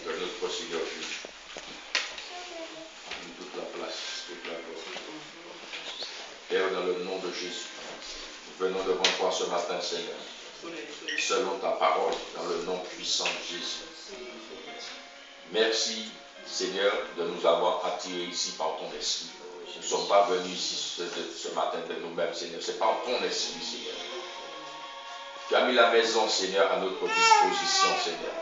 de notre Seigneur Jésus. Toute la place, toute la gloire. Père, dans le nom de Jésus, nous venons devant toi ce matin, Seigneur, selon ta parole, dans le nom puissant de Jésus. Merci, Seigneur, de nous avoir attirés ici par ton esprit. Nous ne sommes pas venus ici ce matin de nous-mêmes, Seigneur. C'est par ton esprit, Seigneur. Tu as mis la maison, Seigneur, à notre disposition, Seigneur.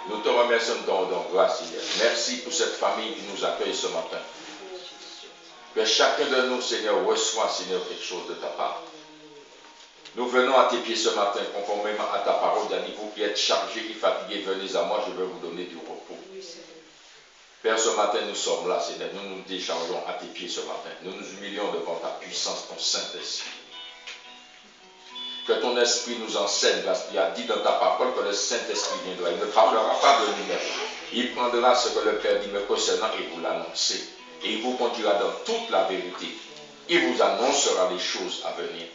Nous te remercions de ton grâce, Seigneur. Merci pour cette famille qui nous accueille ce matin. Que chacun de nous, Seigneur, reçoit, Seigneur, quelque chose de ta part. Nous venons à tes pieds ce matin, conformément à ta parole, vous qui êtes chargés et fatigués, venez à moi, je vais vous donner du repos. Père, ce matin, nous sommes là, Seigneur. Nous nous déchargeons à tes pieds ce matin. Nous nous humilions devant ta puissance, ton Saint-Esprit. Que ton esprit nous enseigne, parce qu'il a dit dans ta parole que le Saint-Esprit viendra. Il ne parlera pas de lui-même. Il prendra ce que le Père dit me concernant et vous l'annoncer. Et il vous conduira dans toute la vérité. Il vous annoncera les choses à venir.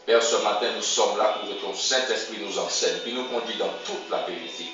Père, ce matin, nous sommes là pour que ton Saint-Esprit nous enseigne, qui nous conduit dans toute la vérité.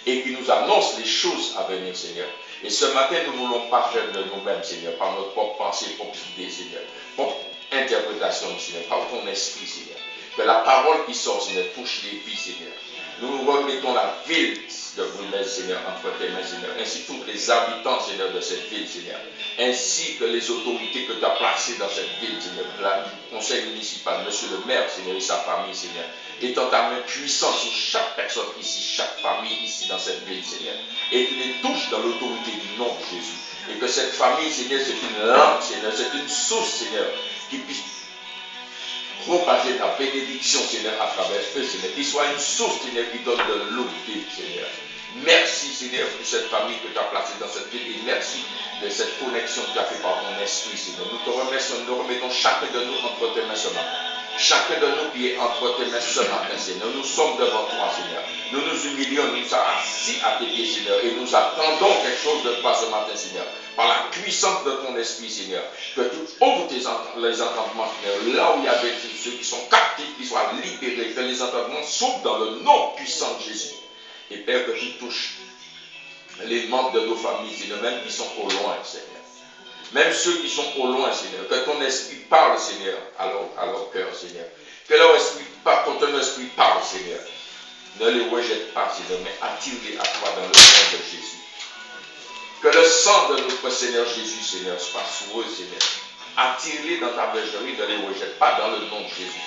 Et qui nous annonce les choses à venir, Seigneur. Et ce matin, nous ne voulons pas faire de nous-mêmes, Seigneur, par notre propre pensée, propre idée, Seigneur, propre interprétation, Seigneur, par ton esprit, Seigneur. Que la parole qui sort, Seigneur, touche les vies, Seigneur. Nous remettons la ville de vous-même, Seigneur, entre tes mains, Seigneur. Ainsi tous les habitants, Seigneur, de cette ville, Seigneur. Ainsi que les autorités que tu as placées dans cette ville, Seigneur. Le conseil municipal, monsieur le maire, Seigneur, et sa famille, Seigneur. Étant ta main puissante sur chaque personne ici, chaque famille ici dans cette ville, Seigneur. Et tu les touches dans l'autorité du nom de Jésus. Et que cette famille, Seigneur, c'est une lampe, Seigneur, c'est une source, Seigneur, qui puisse propager ta bénédiction, Seigneur, à travers eux, Seigneur. Qu'il soit une source, Seigneur, qui donne de l'eau vive, Seigneur. Merci, Seigneur, pour cette famille que tu as placée dans cette ville. Et merci de cette connexion que tu as fait par ton esprit, Seigneur. Nous te remercions, nous remettons chacun de nous entre tes mains ce matin. Chacun de nous qui est entre tes mains ce matin, Seigneur. Nous sommes devant toi, Seigneur. Nous nous humilions, nous sommes assis à tes pieds, Seigneur. Et nous attendons quelque chose de toi ce matin, Seigneur. Par la puissance de ton esprit, Seigneur. Que tu ouvres les entendements, Seigneur. Là où il y avait ceux qui sont captifs, qui soient libérés. Que les entendements s'ouvrent dans le nom puissant de Jésus. Et Père, que tu touches les membres de nos familles, Seigneur, même qui sont au loin, Seigneur. Même ceux qui sont au loin, Seigneur. Que ton esprit parle, Seigneur, à leur cœur, Seigneur. Que leur esprit parle, que ton esprit parle, Seigneur. Ne les rejette pas, Seigneur, mais attire-les à toi dans le nom de Jésus. Que le sang de notre Seigneur Jésus, Seigneur, soit sur eux, Seigneur. Attire-les dans ta bergerie, ne les rejette pas dans le nom de Jésus.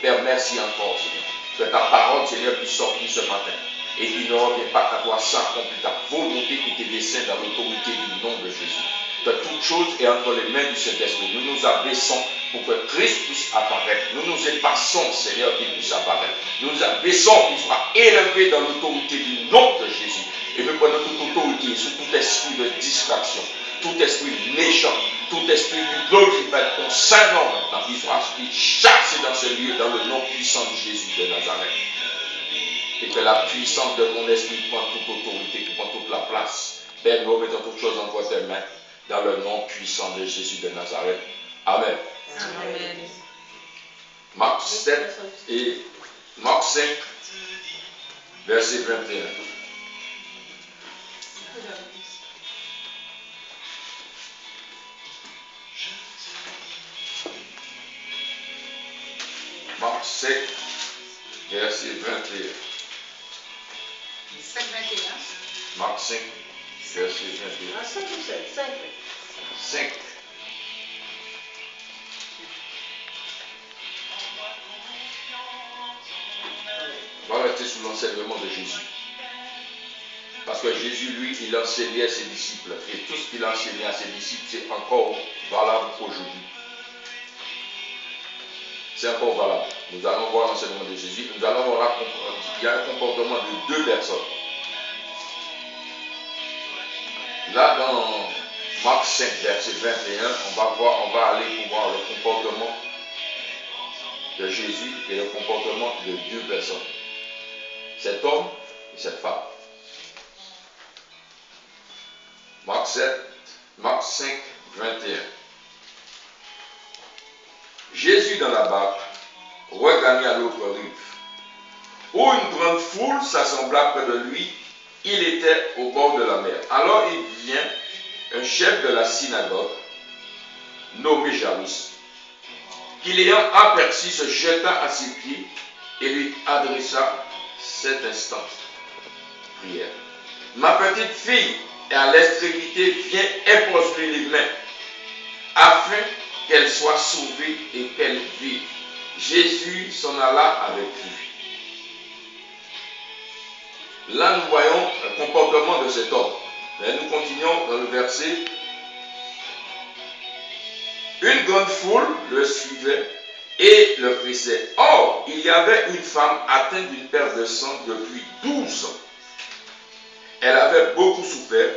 Père, merci encore, Seigneur. Que ta parole, Seigneur, puisse sortir ce matin. Et qu'il ne revient pas à toi sans accomplir ta volonté qui te descend dans l'autorité du nom de Jésus. Que toute chose est entre les mains du Saint-Esprit. Nous nous abaissons pour que Christ puisse apparaître. Nous nous effaçons, Seigneur, qu'il puisse apparaître. Nous nous abaissons qu'il soit élevé dans l'autorité du nom de Jésus. Et nous prenons toute autorité sur tout esprit de distraction, tout esprit méchant, tout esprit du glorifie ton Saint-Nom maintenant, qu'il soit chassé dans ce lieu, dans le nom puissant de Jésus de Nazareth. Et que la puissance de ton esprit prend toute autorité, qui prend toute la place. Père, nous remettons toutes choses entre tes mains, dans le nom puissant de Jésus de Nazareth. Amen. Amen. Marc 7 et Marc 5, verset 21. Marc 7, verset 21. 5-21. Marc 5, verset 21. 5 ou 7? 5. 5. On va rester sous l'enseignement de Jésus. Parce que Jésus, lui, il enseignait à ses disciples. Et tout ce qu'il a enseigné à ses disciples, c'est encore valable aujourd'hui. C'est encore valable. Nous allons voir l'enseignement de Jésus. Nous allons voir qu'il y a un comportement de deux personnes. Là, dans Marc 5, verset 21, on va aller pour voir le comportement de Jésus et le comportement de deux personnes. Cet homme et cette femme. Marc 5, 21. Jésus dans la barque regagna l'autre rive, où une grande foule s'assembla près de lui. Il était au bord de la mer. Alors il vient un chef de la synagogue, nommé Jairus, qui l'ayant aperçu se jeta à ses pieds et lui adressa cette instance. Prière. Ma petite fille est à l'extrémité, viens impose-lui les mains, afin qu'elle soit sauvée et qu'elle vive. Jésus s'en alla avec lui. Là, nous voyons le comportement de cet homme. Mais nous continuons dans le verset. Une grande foule le suivait et le pressait. Or, il y avait une femme atteinte d'une perte de sang depuis 12 ans. Elle avait beaucoup souffert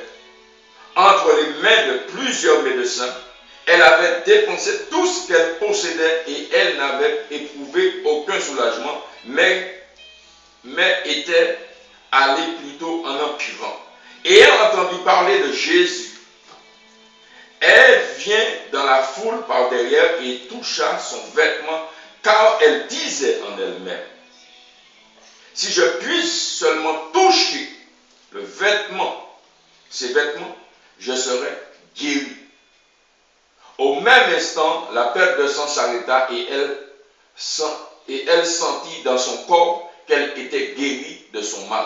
entre les mains de plusieurs médecins. Elle avait dépensé tout ce qu'elle possédait et elle n'avait éprouvé aucun soulagement, mais était allée plutôt en empirant. Ayant entendu parler de Jésus, elle vient dans la foule par derrière et toucha son vêtement, car elle disait en elle-même, si je puisse seulement toucher le vêtement, ces vêtements, je serai guéri. Au même instant, la perte de sang s'arrêta et elle sentit dans son corps qu'elle était guérie de son mal.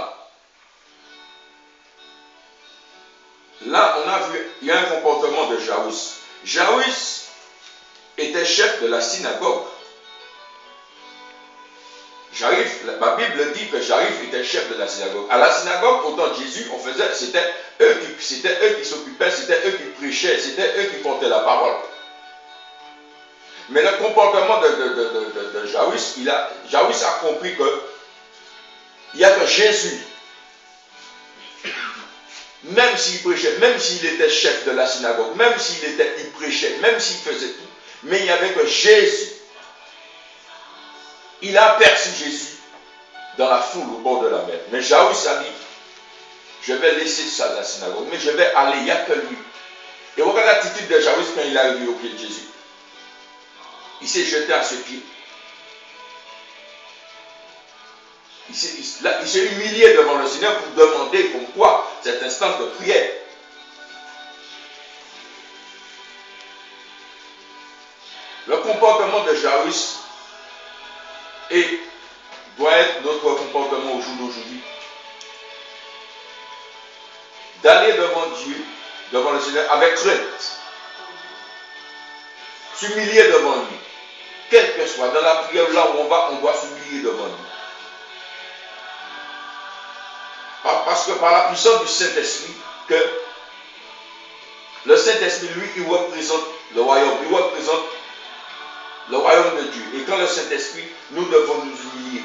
Là, on a vu, il y a un comportement de Jairus. Jairus était chef de la synagogue. La Bible dit que Jairus était chef de la synagogue. À la synagogue, au temps de Jésus, c'était eux qui s'occupaient, c'était eux qui prêchaient, c'était eux qui portaient la parole. Mais le comportement de Jairus, Jairus a compris que il n'y a que Jésus, même s'il prêchait, même s'il était chef de la synagogue, même s'il prêchait, même s'il faisait tout, mais il n'y avait que Jésus. Il a aperçu Jésus dans la foule au bord de la mer. Mais Jairus a dit, je vais laisser ça à la synagogue, mais je vais aller, il n'y a que lui. Et regarde l'attitude de Jairus quand il est arrivé au pied de Jésus. Il s'est jeté à ses pieds. Il s'est humilié devant le Seigneur pour demander comme quoi cette instance de prière. Le comportement de Jairus doit être notre comportement au jour d'aujourd'hui. D'aller devant Dieu, devant le Seigneur, avec crainte. S'humilier devant lui. Quel que soit, dans la prière là où on va, on doit s'humilier devant lui. Parce que par la puissance du Saint-Esprit, que le Saint-Esprit, lui, il représente le royaume. Il représente le royaume de Dieu. Et quand le Saint-Esprit, nous devons nous humilier.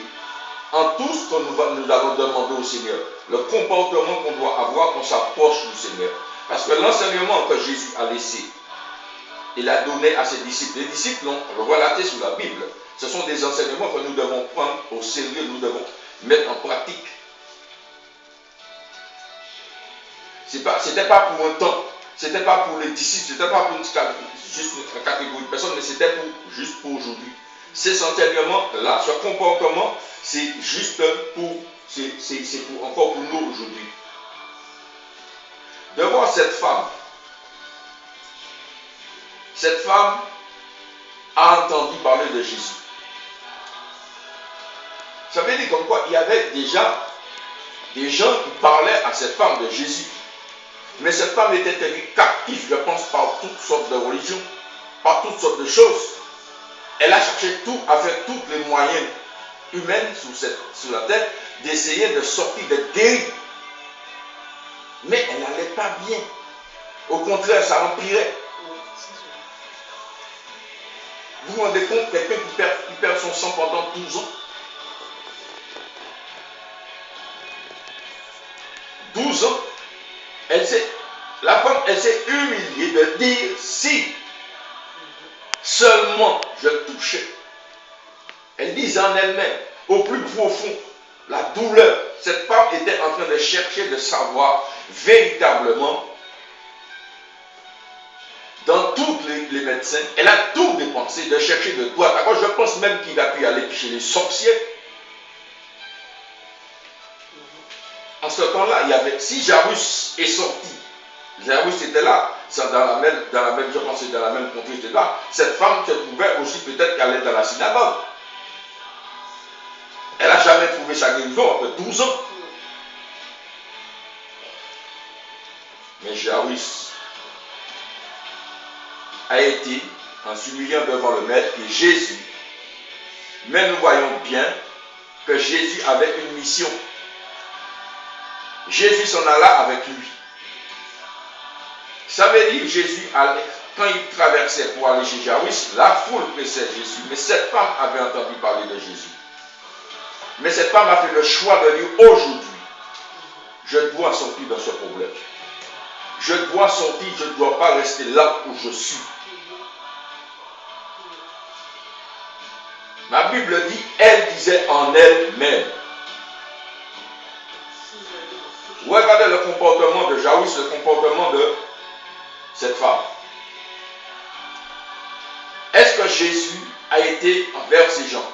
En tout ce que nous allons demander au Seigneur, le comportement qu'on doit avoir, qu'on s'approche du Seigneur. Parce que l'enseignement que Jésus a laissé, il a donné à ses disciples. Les disciples l'ont relaté sous la Bible. Ce sont des enseignements que nous devons prendre au sérieux, nous devons mettre en pratique. Ce n'était pas pour un temps, ce n'était pas pour les disciples, ce n'était pas pour juste une catégorie de personnes, mais c'était juste pour aujourd'hui. Ces enseignements-là, ce comportement, c'est juste encore pour nous aujourd'hui. De voir cette femme a entendu parler de Jésus. Ça veut dire comme quoi il y avait déjà des gens qui parlaient à cette femme de Jésus. Mais cette femme était tenue captive, je pense, par toutes sortes de religions, par toutes sortes de choses. Elle a cherché à faire tous les moyens humains sur la terre d'essayer de sortir, d'être guérie. Mais elle n'allait pas bien. Au contraire, ça empirait. Vous vous rendez compte, quelqu'un qui perd son sang pendant 12 ans. 12 ans. La femme, elle s'est humiliée de dire, si seulement je touchais. Elle disait en elle-même, au plus profond, la douleur. Cette femme était en train de chercher de savoir véritablement, dans tous les médecins, elle a tout dépensé, de chercher de droite à gauche. Je pense même qu'il a pu aller chez les sorciers. En ce temps-là, il y avait, si Jairus est sorti, Jairus était là, je pense que dans la même contrée, était là. Cette femme se trouvait aussi peut-être qu'elle est dans la synagogue. Elle n'a jamais trouvé sa guérison après 12 ans. Mais Jairus a été en s'humiliant devant le Maître et Jésus. Mais nous voyons bien que Jésus avait une mission. Jésus s'en alla avec lui. Ça veut dire que Jésus allait, quand il traversait pour aller chez Jairus, la foule pressait Jésus. Mais cette femme avait entendu parler de Jésus. Mais cette femme a fait le choix de dire aujourd'hui, je dois sortir de ce problème. Je dois sortir, je ne dois pas rester là où je suis. Ma Bible dit, elle disait en elle-même. Regardez le comportement de Jairus, le comportement de cette femme. Est-ce que Jésus a été envers ces gens?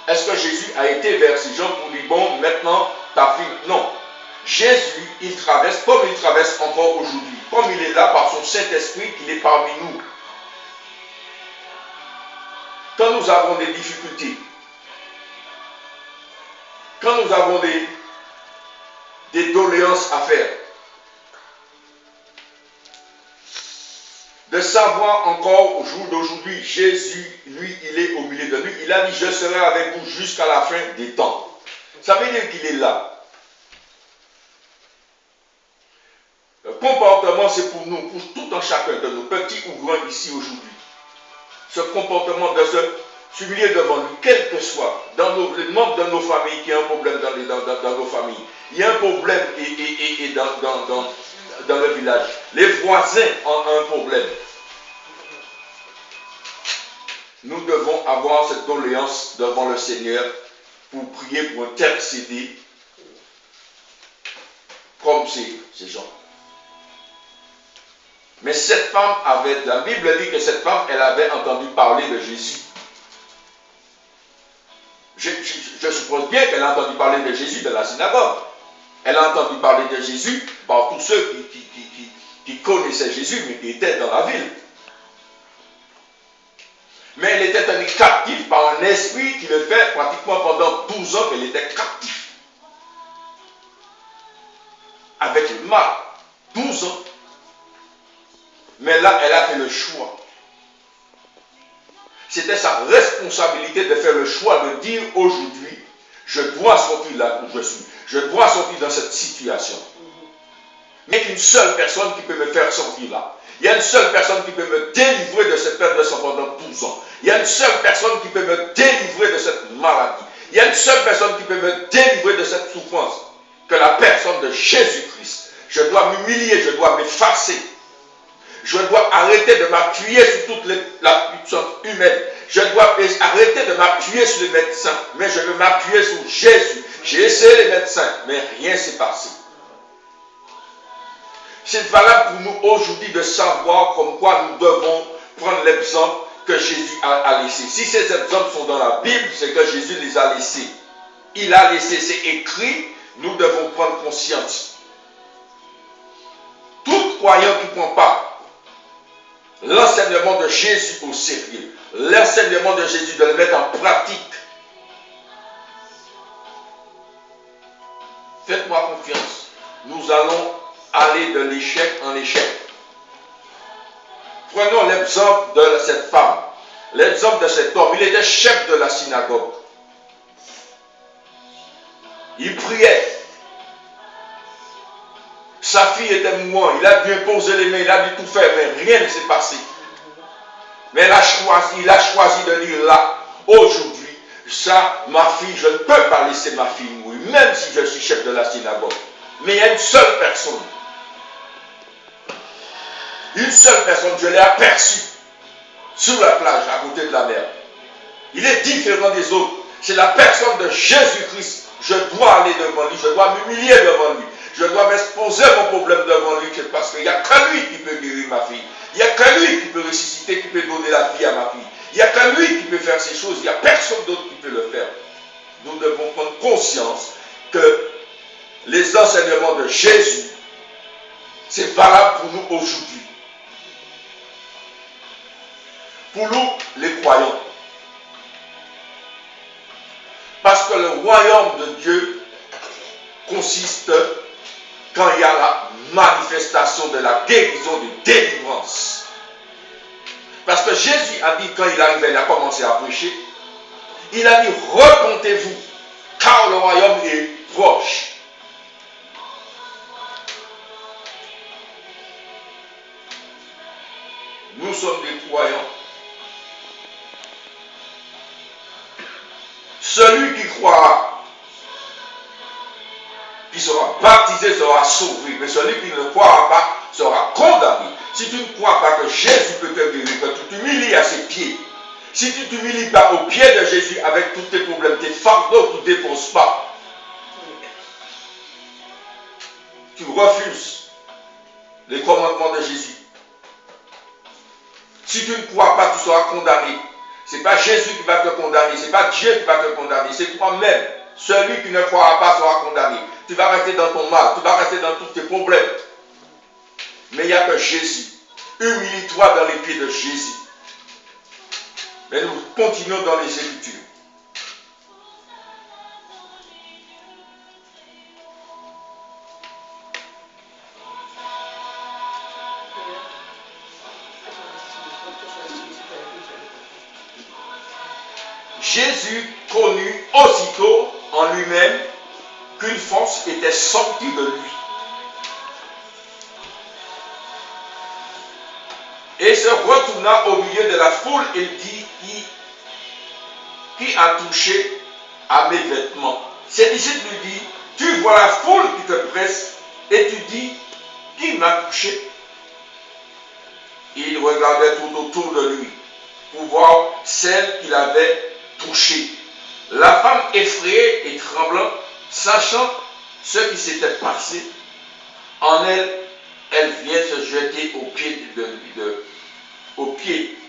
Est-ce que Jésus a été vers ces gens pour dire, bon, maintenant, ta fille? Non. Jésus, il traverse comme il traverse encore aujourd'hui. Comme il est là par son Saint-Esprit, qu'il est parmi nous. Quand nous avons des difficultés, quand nous avons des doléances à faire, de savoir encore au jour d'aujourd'hui, Jésus, lui, il est au milieu de nous. Il a dit, je serai avec vous jusqu'à la fin des temps. Ça veut dire qu'il est là. Le comportement, c'est pour nous, pour tout un chacun de nos petits ou grands ici aujourd'hui. Ce comportement de s'humilier devant lui, quel que soit, dans les membres de nos familles, qui a un problème dans nos familles. Il y a un problème dans le village. Les voisins ont un problème. Nous devons avoir cette doléance devant le Seigneur pour prier, pour intercéder comme ces gens. Mais cette femme avait, la Bible dit que cette femme, elle avait entendu parler de Jésus. Je suppose bien qu'elle a entendu parler de Jésus de la synagogue. Elle a entendu parler de Jésus par tous ceux qui connaissaient Jésus, mais qui étaient dans la ville. Mais elle était tenue captive par un esprit qui le fait pratiquement pendant 12 ans qu'elle était captive. Avec le mal. 12 ans. Mais là, elle a fait le choix. C'était sa responsabilité de faire le choix de dire aujourd'hui, je dois sortir là où je suis. Je dois sortir dans cette situation. Il n'y a qu'une seule personne qui peut me faire sortir là. Il y a une seule personne qui peut me délivrer de cette perte de sang pendant 12 ans. Il y a une seule personne qui peut me délivrer de cette maladie. Il y a une seule personne qui peut me délivrer de cette souffrance. Que la personne de Jésus-Christ. Je dois m'humilier, je dois m'effacer. Je dois arrêter de m'appuyer sur toute la puissance humaine. Je dois arrêter de m'appuyer sur les médecins. Mais je veux m'appuyer sur Jésus. J'ai essayé les médecins, mais rien ne s'est passé. C'est valable pour nous aujourd'hui de savoir comme quoi nous devons prendre l'exemple que Jésus a laissé. Si ces exemples sont dans la Bible, c'est que Jésus les a laissés. Il a laissé, c'est écrit, nous devons prendre conscience. Tout croyant qui ne prend pas l'enseignement de Jésus au sérieux, l'enseignement de Jésus, de le mettre en pratique. Faites-moi confiance. Nous allons aller de l'échec en échec. Prenons l'exemple de cette femme, l'exemple de cet homme. Il était chef de la synagogue. Il priait. Sa fille était mourante. Il a dû imposer les mains, il a dû tout faire, mais rien ne s'est passé. Mais il a choisi de dire là, aujourd'hui, ça, ma fille, je ne peux pas laisser ma fille mourir, même si je suis chef de la synagogue. Mais il y a une seule personne. Une seule personne, je l'ai aperçue sur la plage, à côté de la mer. Il est différent des autres. C'est la personne de Jésus-Christ. Je dois aller devant lui, je dois m'humilier devant lui. Je dois m'exposer mon problème devant lui, parce qu'il n'y a que lui qui peut guérir ma fille. Il n'y a que lui qui peut ressusciter, qui peut donner la vie à ma fille. Il n'y a que lui qui peut faire ces choses. Il n'y a personne d'autre qui peut le faire. Nous devons prendre conscience que les enseignements de Jésus, c'est valable pour nous aujourd'hui. Pour nous, les croyants. Parce que le royaume de Dieu consiste quand il y a la manifestation de la guérison, de délivrance. Parce que Jésus a dit, quand il arrivait, il a commencé à prêcher, il a dit, repentez-vous, car le royaume est proche. Nous sommes des croyants. Celui qui croira, qui sera baptisé, sera sauvé. Mais celui qui ne croira pas sera condamné. Si tu ne crois pas que Jésus peut te guérir, que tu t'humilies à ses pieds, si tu ne t'humilies pas aux pieds de Jésus avec tous tes problèmes, tes fardeaux, tu ne déposes pas, tu refuses les commandements de Jésus. Si tu ne crois pas, tu seras condamné. Ce n'est pas Jésus qui va te condamner, ce n'est pas Dieu qui va te condamner, c'est toi-même. Celui qui ne croira pas sera condamné. Tu vas rester dans ton mal, tu vas rester dans tous tes problèmes. Mais il n'y a que Jésus. Humilie-toi dans les pieds de Jésus. Mais nous continuons dans les Écritures. Jésus connut aussitôt en lui-même qu'une force était sortie de lui. Et se retourna au milieu de la foule et dit, qui a touché à mes vêtements? Ses disciples lui disent, tu vois la foule qui te presse et tu dis, qui m'a touché? Il regardait tout autour de lui pour voir celle qu'il avait touchée. La femme effrayée et tremblant, sachant ce qui s'était passé, en elle, elle vient se jeter aux pieds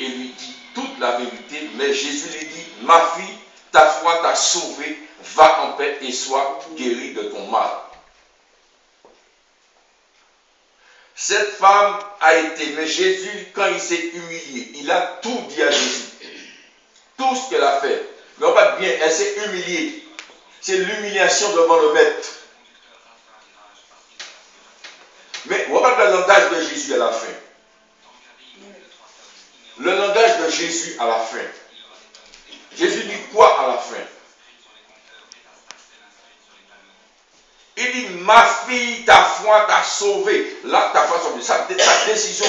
et lui dit toute la vérité. Mais Jésus lui dit, ma fille, ta foi t'a sauvée, va en paix et sois guérie de ton mal. Cette femme a été, mais Jésus, quand il s'est humilié, il a tout dit à Jésus. Tout ce qu'elle a fait. Mais on va bien, elle s'est humiliée. C'est l'humiliation devant le maître. Mais on va le langage de Jésus à la fin. Le langage de Jésus à la fin. Jésus dit quoi à la fin? Il dit, ma fille, ta foi t'a sauvé. Là, ta foi t'a sauvé. Ta décision,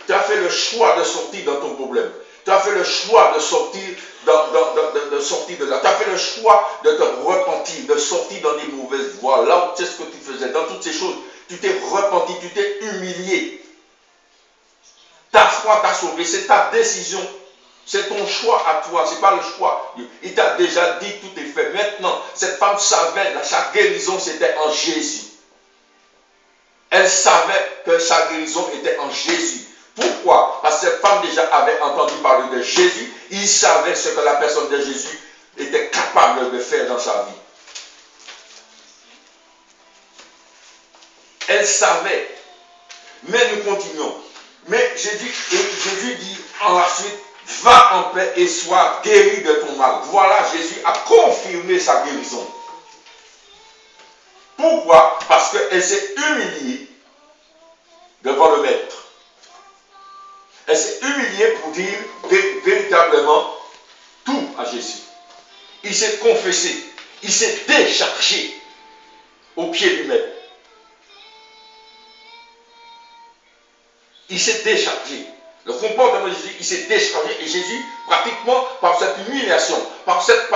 tu as fait le choix de sortir dans ton problème. Tu as fait le choix de sortir de là. Tu as fait le choix de te repentir, de sortir dans des mauvaises voies. Là où tu sais ce que tu faisais, dans toutes ces choses, tu t'es repenti, tu t'es humilié. Ta foi t'a sauvé, c'est ta décision. C'est ton choix à toi, ce n'est pas le choix. Il t'a déjà dit, tout est fait. Maintenant, cette femme savait, sa guérison c'était en Jésus. Elle savait que sa guérison était en Jésus. Pourquoi? Parce que cette femme déjà avait entendu parler de Jésus. Il savait ce que la personne de Jésus était capable de faire dans sa vie. Elle savait. Mais nous continuons. Mais Jésus dit en la suite, va en paix et sois guéri de ton mal. Voilà, Jésus a confirmé sa guérison. Pourquoi? Parce qu'elle s'est humiliée devant le maître. Elle s'est humiliée pour dire véritablement tout à Jésus. Il s'est confessé, il s'est déchargé au pied du maître. Il s'est déchargé. Le comportement de Jésus, il s'est déchargé et Jésus, pratiquement, par cette humiliation, par cette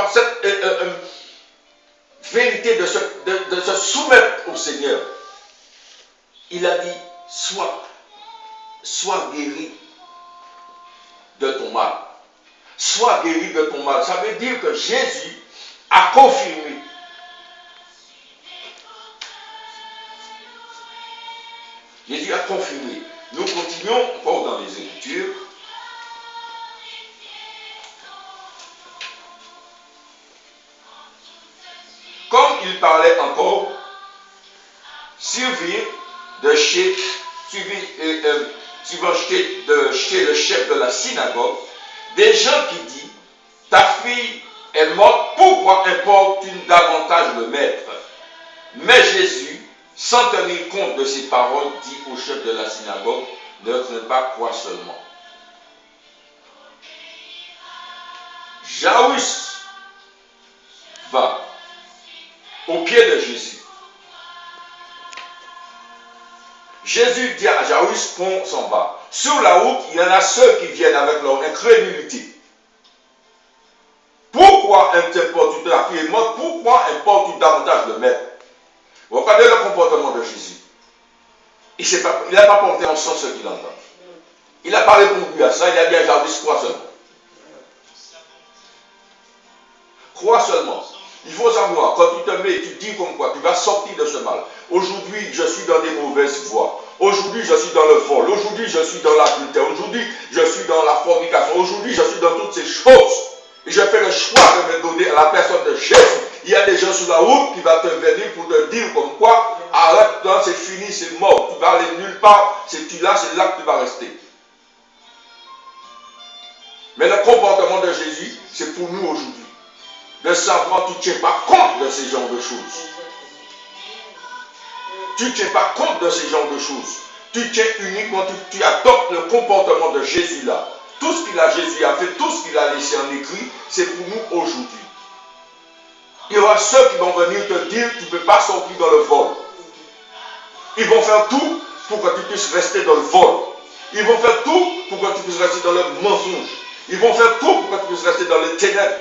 vérité de se soumettre au Seigneur, il a dit, sois guéri de ton mal. Sois guéri de ton mal. Ça veut dire que Jésus a confirmé. Jésus a confirmé. Nous continuons encore dans les Écritures. Comme il parlait encore, survirent de chez le chef de la synagogue des gens qui disent, ta fille est morte, pourquoi importune davantage le maître? Mais Jésus, sans tenir compte de ces paroles, dit au chef de la synagogue, ne crains pas, crois seulement. Jairus va au pied de Jésus. Jésus dit à Jairus qu'on s'en va. Sur la route, il y en a ceux qui viennent avec leur incrédulité. Pourquoi importe la fille est morte? Pourquoi importe davantage le maître? Vous regardez le comportement de Jésus. Il n'a pas porté en sens ce qu'il entend. Il n'a pas répondu à ça. Il a dit à Jairus, crois seulement. Crois seulement. Il faut savoir, quand tu te mets, tu dis comme quoi, tu vas sortir de ce mal. Aujourd'hui, je suis dans des mauvaises voies. Aujourd'hui, je suis dans le vol. Aujourd'hui, je suis dans l'adultère. Aujourd'hui, je suis dans la fornication. Aujourd'hui, je suis dans toutes ces choses. Et je fais le choix de me donner à la personne de Jésus. Il y a des gens sur la route qui vont te venir pour te dire comme quoi, arrête, c'est fini, c'est mort. Tu vas aller nulle part. C'est là que tu vas rester. Mais le comportement de Jésus, c'est pour nous aujourd'hui. De savoir, tu ne tiens pas compte de ces genres de choses. Tu ne tiens pas compte de ces genres de choses. Tu tiens uniquement, tu adoptes le comportement de Jésus là. Tout ce qu'il a, Jésus a fait, tout ce qu'il a laissé en écrit, c'est pour nous aujourd'hui. Il y aura ceux qui vont venir te dire, tu ne peux pas sortir dans le vol. Ils vont faire tout pour que tu puisses rester dans le vol. Ils vont faire tout pour que tu puisses rester dans le mensonge. Ils vont faire tout pour que tu puisses rester dans les ténèbres.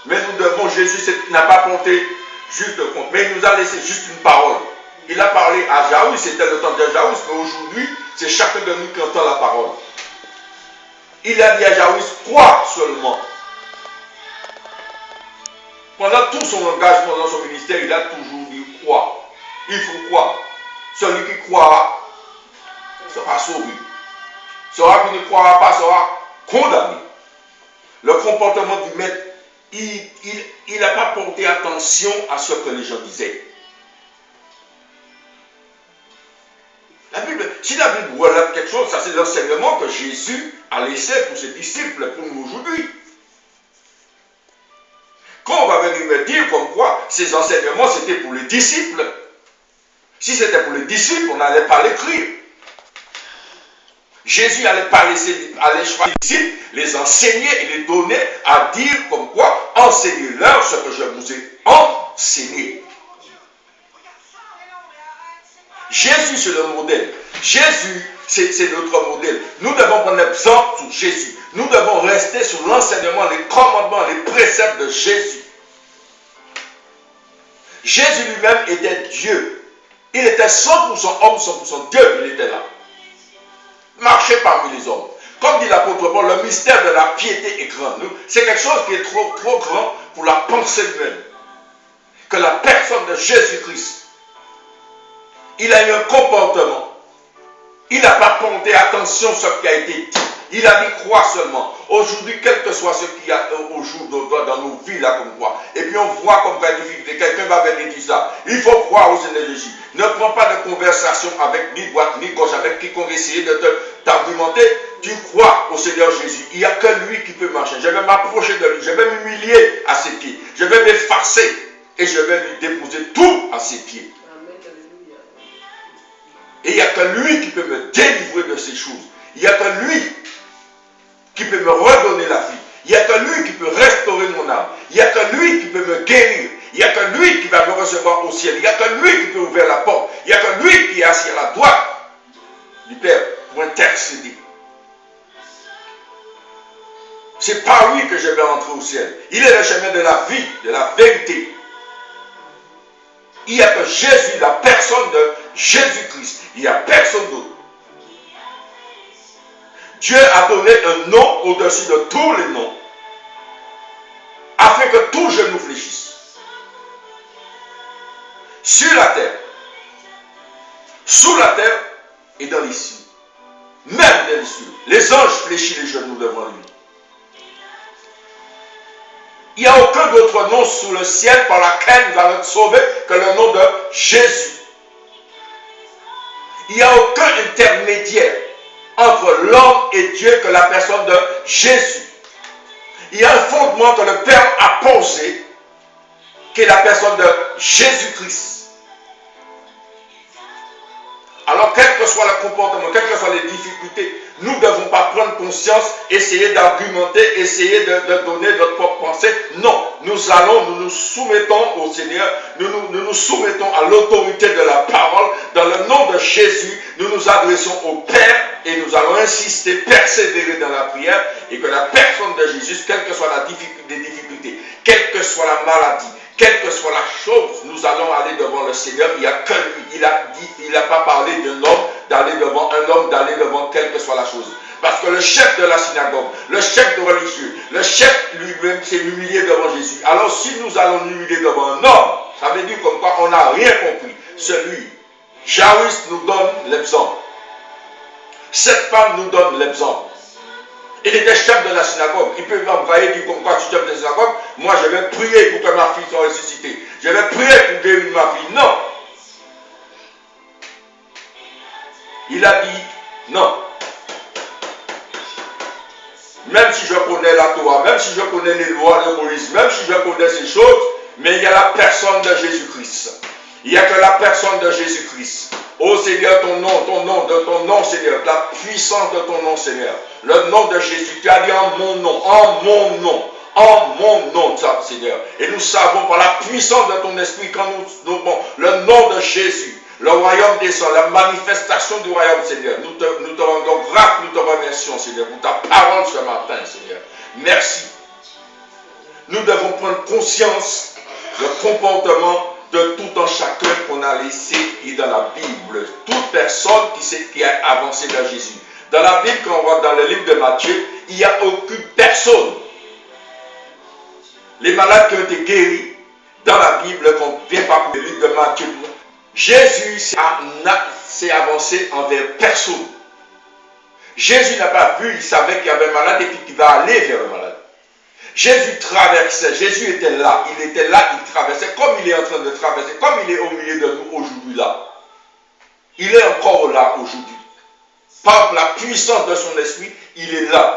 Mais nous devons, Jésus n'a pas porté juste le compte, mais il nous a laissé juste une parole. Il a parlé à Jairus, c'était le temps de Jairus, mais aujourd'hui, c'est chacun de nous qui entend la parole. Il a dit à Jairus, crois seulement. Pendant tout son engagement dans son ministère, il a toujours dit, crois. Il faut croire. Celui qui croira sera sauvé. Celui qui ne croira pas sera condamné. Le comportement du maître, il n'a pas porté attention à ce que les gens disaient. Si la Bible relève quelque chose, ça c'est l'enseignement que Jésus a laissé pour ses disciples, pour nous aujourd'hui. Quand on va venir me dire comme quoi ces enseignements c'était pour les disciples, si c'était pour les disciples, on n'allait pas l'écrire. Jésus n'allait pas aller choisir les disciples, les enseigner et les donner à dire comme quoi, enseignez-leur ce que je vous ai enseigné. Jésus, c'est le modèle. Jésus, c'est notre modèle. Nous devons prendre l'exemple sur Jésus. Nous devons rester sur l'enseignement, les commandements, les préceptes de Jésus. Jésus lui-même était Dieu. Il était 100% homme, 100% Dieu. Il était là. Marcher parmi les hommes. Comme dit l'apôtre Paul, le mystère de la piété est grand. C'est quelque chose qui est trop grand pour la pensée humaine. Que la personne de Jésus-Christ, il a eu un comportement. Il n'a pas porté attention à ce qui a été dit. Il a dit crois seulement. Aujourd'hui, quel que soit ce qu'il y a au jour dans nos vies, là, comme quoi. Et puis on voit comme quoi difficulté. Quelqu'un va venir dire ça. Il faut croire au Seigneur Jésus. Ne prends pas de conversation avec ni droite ni gauche, avec quiconque essayer de t'argumenter. Tu crois au Seigneur Jésus. Il n'y a que lui qui peut marcher. Je vais m'approcher de lui. Je vais m'humilier à ses pieds. Je vais m'effacer. Et je vais lui déposer tout à ses pieds. Et il n'y a que lui qui peut me délivrer de ces choses. Il n'y a que lui qui peut me redonner la vie. Il n'y a que lui qui peut restaurer mon âme. Il n'y a que lui qui peut me guérir. Il n'y a que lui qui va me recevoir au ciel. Il n'y a que lui qui peut ouvrir la porte. Il n'y a que lui qui est assis à la droite du Père pour intercéder. C'est par lui que je vais entrer au ciel. Il est le chemin de la vie, de la vérité. Il n'y a que Jésus, la personne de Jésus-Christ. Il n'y a personne d'autre. Dieu a donné un nom au-dessus de tous les noms, afin que tout genou fléchisse. Sur la terre, sous la terre et dans les cieux. Même dans les cieux. Les anges fléchissent les genoux devant lui. Il n'y a aucun autre nom sous le ciel par lequel nous allons être sauvés que le nom de Jésus. Il n'y a aucun intermédiaire entre l'homme et Dieu que la personne de Jésus. Il y a un fondement que le Père a posé, qui est la personne de Jésus-Christ. Alors, quel que soit le comportement, quelles que soient les difficultés, nous ne devons pas prendre conscience, essayer d'argumenter, essayer de donner notre propre pensée. Non, nous nous soumettons au Seigneur, nous soumettons à l'autorité de la parole. Dans le nom de Jésus, nous nous adressons au Père et nous allons insister, persévérer dans la prière et que la personne de Jésus, quelle que soit les difficultés, quelle que soit la maladie, quelle que soit la chose, nous allons aller devant le Seigneur. Il n'y a que lui. Il n'a pas parlé d'un homme, d'aller devant un homme, d'aller devant quelle que soit la chose. Parce que le chef de la synagogue, le chef de religieux, le chef lui-même s'est humilié devant Jésus. Alors si nous allons nous humilier devant un homme, ça veut dire comme quoi on n'a rien compris. Celui, Jairus nous donne l'exemple. Cette femme nous donne l'exemple. Il était chef de la synagogue. Il peut m'envoyer dire comme quoi tu es chef de la synagogue. Moi, je vais prier pour que ma fille soit ressuscitée. Je vais prier pour guérir ma fille. Non. Il a dit non. Même si je connais la Torah, même si je connais les lois de Moïse, même si je connais ces choses, mais il y a la personne de Jésus-Christ. Il n'y a que la personne de Jésus-Christ. Oh Seigneur, ton nom, Seigneur, la puissance de ton nom, Seigneur. Le nom de Jésus, tu as dit en mon nom, Seigneur. Et nous savons par la puissance de ton esprit, quand nous nommons le nom de Jésus, le royaume descend, la manifestation du royaume, Seigneur. Nous te rendons grâce, nous te remercions, Seigneur, pour ta parole ce matin, Seigneur. Merci. Nous devons prendre conscience du comportement de tout un chacun qu'on a laissé dans la Bible. Toute personne qui a avancé vers Jésus. Dans la Bible, quand on voit dans le livre de Matthieu, il n'y a aucune personne. Les malades qui ont été guéris, dans la Bible, quand on vient par le livre de Matthieu, Jésus s'est avancé envers personne. Jésus n'a pas vu, il savait qu'il y avait un malade et puis qu'il va aller vers le malade. Jésus traversait, Jésus était là, il traversait, comme il est en train de traverser, comme il est au milieu de nous aujourd'hui là. Il est encore là aujourd'hui. Par la puissance de son esprit, il est là.